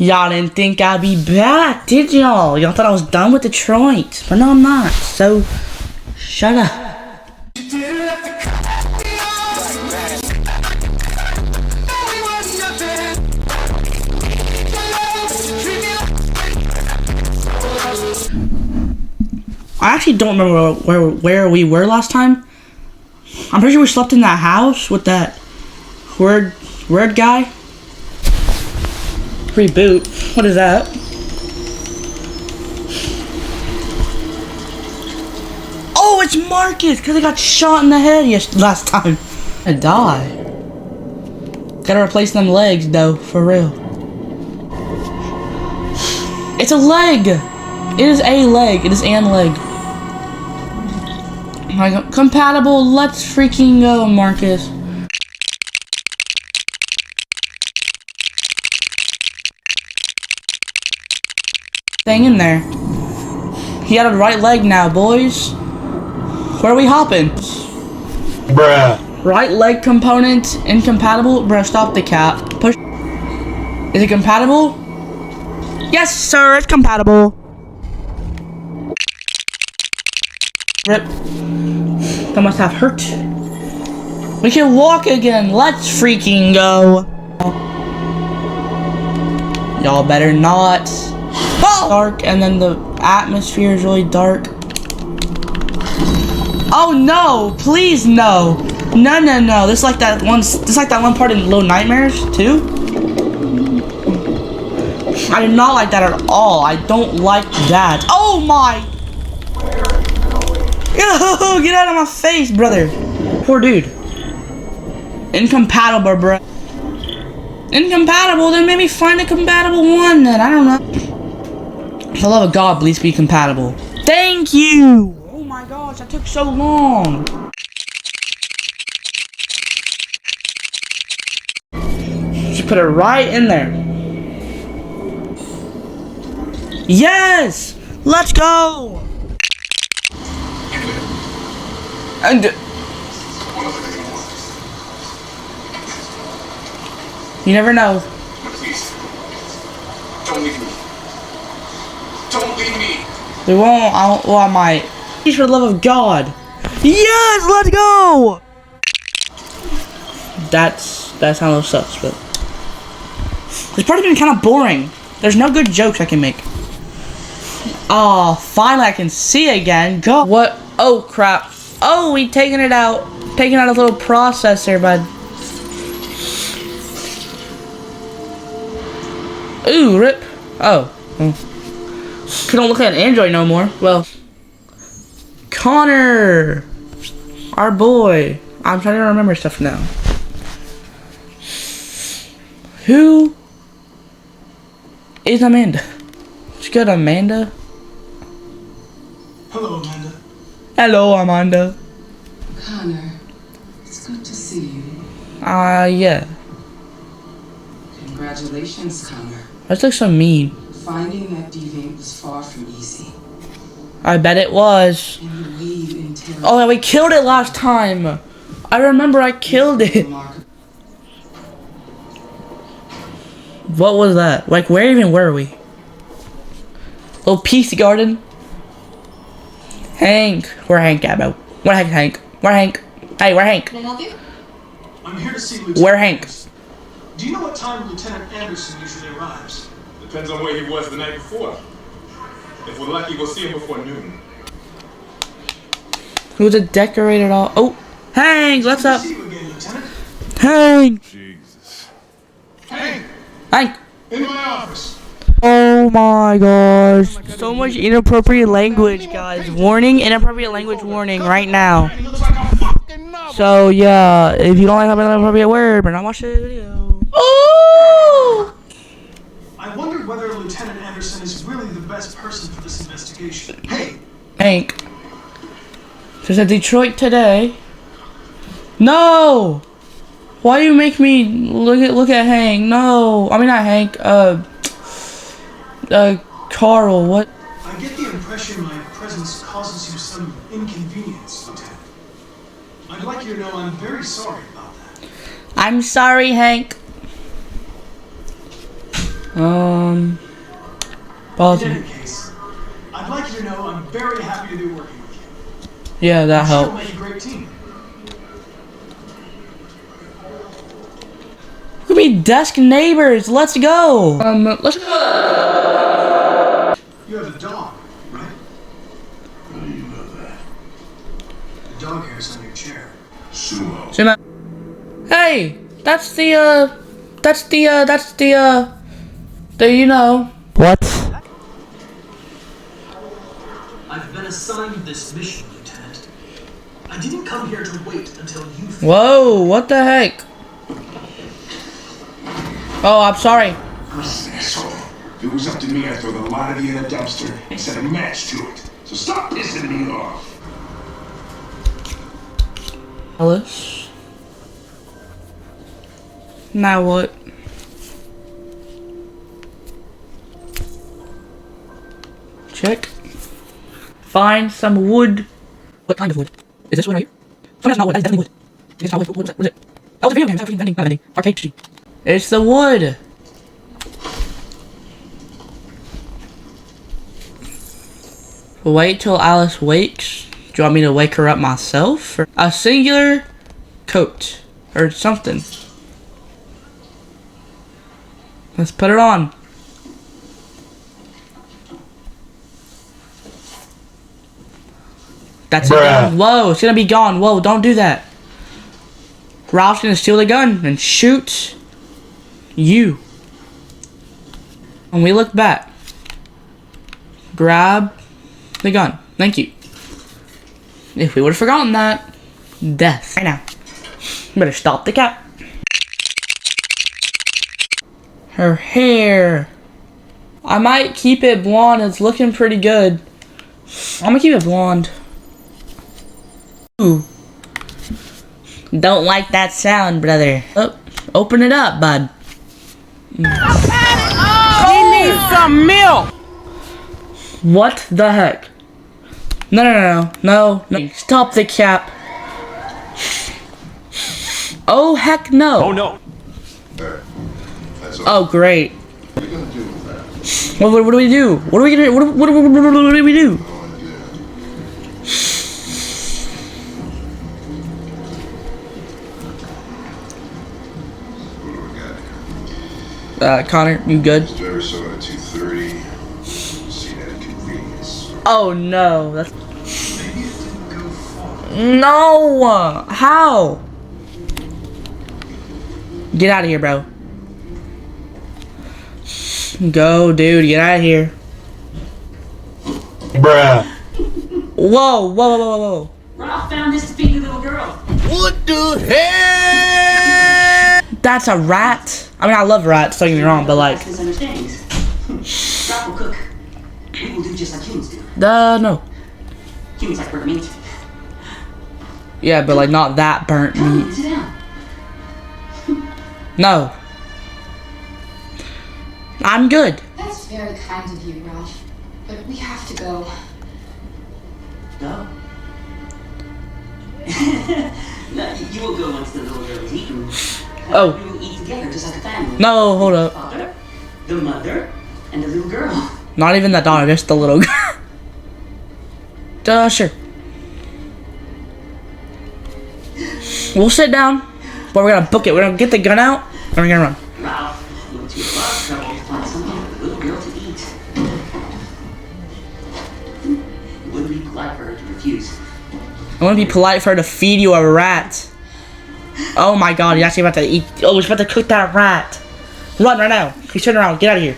Y'all didn't think I'd be back, did y'all? Y'all thought I was done with Detroit. But no, I'm not. So, shut up. I actually don't remember where we were last time. I'm pretty sure we slept in that house with that word guy. Reboot. What is that? Oh, it's Marcus, because he got shot in the head last time. I die. Gotta replace them legs though, for real. It's a leg. It is a leg. It is an leg. Oh my God. Compatible. Let's freaking go, Marcus. Thing in there. He got a right leg now, boys. Where are we hopping? Bruh. Right leg component incompatible? Bruh, stop the cap. Push. Is it compatible? Yes, sir, it's compatible. Rip. That must have hurt. We can walk again. Let's freaking go. Y'all better not. Dark, and then the atmosphere is really dark. Oh no! Please no! No no no! This is like that one. This is like that one part in Little Nightmares too. I do not like that at all. I don't like that. Oh my! Yo, get out of my face, brother! Poor dude. Incompatible, bro. Incompatible? Then maybe find a compatible one. Then I don't know. For the love of God, please be compatible. Thank you! Oh my gosh, that took so long. Just put it right in there. Yes! Let's go! And you never know. Please. Don't leave me. Don't leave me. They won't. Well, I might. Please, for the love of God. Yes, let's go. That sound a little sucks, but this part has been kind of boring. There's no good jokes I can make. Oh, finally I can see again. Go. What? Oh crap. Oh, we taking it out. Taking out a little processor, bud. Ooh, rip. Oh. Don't look at Android no more. Well, Connor, our boy. I'm trying to remember stuff now. Who is Amanda? It's good, Amanda. Hello, Amanda. Hello, Amanda. Connor, it's good to see you. Yeah. Congratulations, Connor. That looks so mean. Finding that deviant was far from easy. I bet it was. And the way you interrogated. Oh, yeah, we killed it last time. I remember I killed it. What was that? Like, where even were we? Little peace garden. Hank. Where Hank at, bro? Where Hank? Where Hank? Hey, where Hank? Can I help you? I'm here to see Lieutenant Where Hank? Anderson. Do you know what time Lieutenant Anderson usually arrives? Depends on where he was the night before. If we're lucky, we'll see him before noon. Who's a decorated all? Oh, Hank, what's up? See you again, Lieutenant. Hank. Jesus. Hey, Hank. in my office. Oh my gosh. So much inappropriate language, guys. Warning, inappropriate language warning right now. He looks like a fucking novel. So yeah, if you don't like an inappropriate word, but not watch the video. Oh! I wondered whether Lieutenant Anderson is really the best person for this investigation. Hey, Hank. There's a Detroit today. No! Why do you make me look at Hank? No. I mean not Hank, Carl, what? I get the impression my presence causes you some inconvenience, Lieutenant. I'd like you to know I'm very sorry about that. I'm sorry, Hank. In Pause. any case, I'd like you to know I'm very happy to be working with you. Yeah, that You'll helps. make a great team. We could be desk neighbors. Let's go. Let's go. You have a dog, right? How do you know that? The dog hair's on your chair. Sumo. Hey, that's the, you know. What? I've been assigned this mission, Lieutenant. I didn't come here to wait until you. Whoa, what the heck? Oh, I'm sorry. Asshole. If it was up to me, I'd throw the lot of you in a dumpster and set a match to it. So stop pissing me off. Alice. Now what? Check. Find some wood. What kind of wood? Is this wood right here? Oh, that's not wood. That is definitely wood. It's not wood. What was it? That was a video game. That was vending. Not vending. Arcade machine. It's the wood. Wait till Alice wakes. Do you want me to wake her up myself? Or a singular coat or something. Let's put it on. That's it. Gun. Whoa, it's gonna be gone. Whoa, don't do that. Ralph's gonna steal the gun and shoot you. When we look back, grab the gun. Thank you. If we would have forgotten that, death. Right now. Better stop the cap. Her hair. I might keep it blonde. It's looking pretty good. I'm gonna keep it blonde. Ooh. Don't like that sound, brother. Oh, open it up, bud. He needs some milk. What the heck? No. Stop the cap. Oh, heck no. Oh no. There. That's all. Oh, great. What are you gonna do with that? What do we do? What are we gonna do? What do we do? Oh, what do we got here? Connor, you good? Driver saw it at 2:30. Seen at a convenience. Oh no, that's Maybe it didn't go far. no. How? Get out of here, bro. Go, dude. Get out of here. Bruh. Whoa. Ralph found this speedy little girl. What the hell? That's a rat. I mean, I love rats. Don't get me wrong, but like, Misunderstandings. Ralph will cook. We will do just like humans do. no. Humans like burnt meat. Yeah, but like not that burnt meat. Sit down. No. I'm good. That's very kind of you, Ralph. But we have to go. Go. No, you will go once the little girl is eaten. Oh. We will eat together just like a family. No, hold up. Father, the mother, and the little girl. Not even that daughter, just the little girl. Sure. We'll sit down, but we're gonna book it. We're gonna get the gun out, and we're gonna run. Ralph, you went to a lot of trouble to find something for the little girl to eat. It wouldn't be polite for her to refuse. I want to be polite for her to feed you a rat. Oh my god, he's actually about to eat. Oh, he's about to cook that rat. Run right now. He's turning around. Get out of here.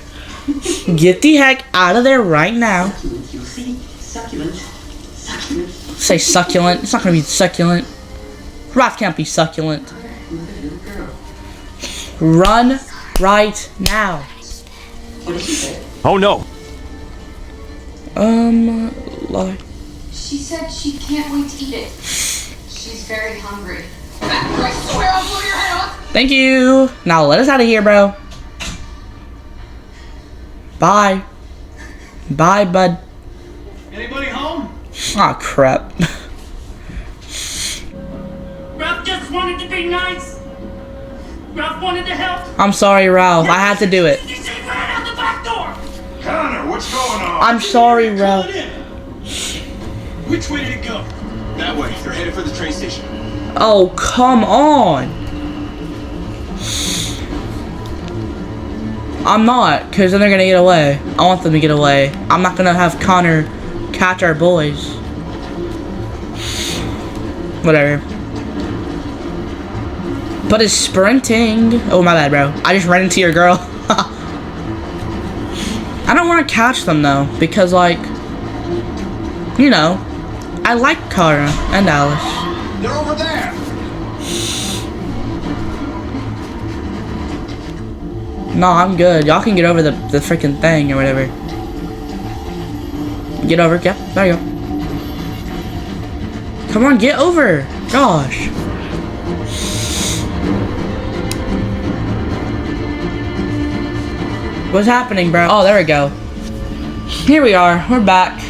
Get the heck out of there right now. Succulent, you'll see. Succulent. Succulent. Say succulent. It's not gonna be succulent. Ralph can't be succulent. Little girl. Run right now. What did she say? Oh no. Like. She said she can't wait to eat it. She's very hungry. I swear I'll blow your head off! Thank you. Now let us out of here, bro. Bye. Bye, bud. Anybody home? Aw, crap. Ralph just wanted to be nice. Ralph wanted to help. I'm sorry, Ralph. I had to do it. She ran out the back door. Connor, what's going on? I'm sorry, bro. Which way did it go? That way. They're headed for the train station. Oh, come on. I'm not, because then they're going to get away. I want them to get away. I'm not going to have Connor catch our boys. Whatever. But it's sprinting. Oh, my bad, bro. I just ran into your girl. I don't want to catch them, though, because, like, you know, I like Kara and Alice. They're over there. No, I'm good. Y'all can get over the freaking thing or whatever. Get over. Yeah, there you go. Come on, get over. Gosh. What's happening, bro? Oh, there we go. Here we are. We're back.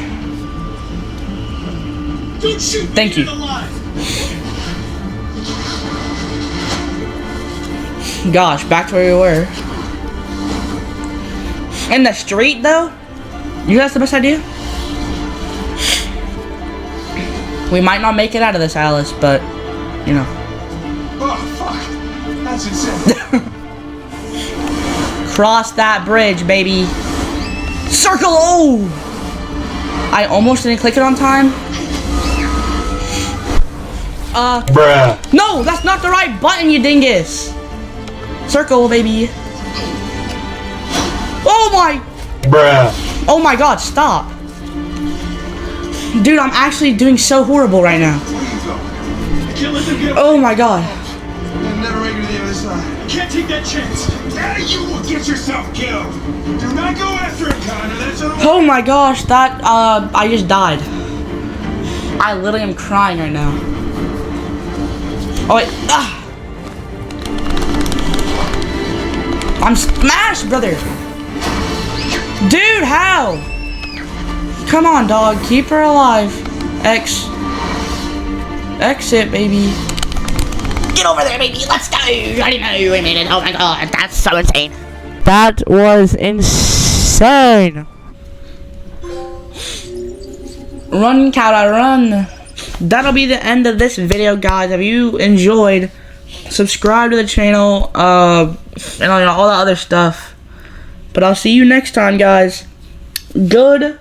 Don't shoot. Thank you. Gosh, back to where we were. In the street, though? You think that's the best idea? We might not make it out of this, Alice, but, you know. Oh, fuck. That's insane. Cross that bridge, baby. Circle! Oh! I almost didn't click it on time. Bruh. No, that's not the right button, you dingus. Circle, baby. Oh my. Bruh. Oh my god, stop. Dude, I'm actually doing so horrible right now. Where you go? I can't let them get Oh my god. I'll never make it to the other side. Can't take that chance. You will get yourself killed. Do not go after him, Connor. That's a... Oh my gosh, that, I just died. I literally am crying right now. Oh wait, I'm smashed, brother. Dude, how? Come on, dog, keep her alive. Exit, baby. Get over there, baby, let's go. I didn't know we made it. Oh my god, that's so insane. That was insane. Run, Kara, run. That'll be the end of this video, guys. If you enjoyed, subscribe to the channel, and all the other stuff. But I'll see you next time, guys. Goodbye.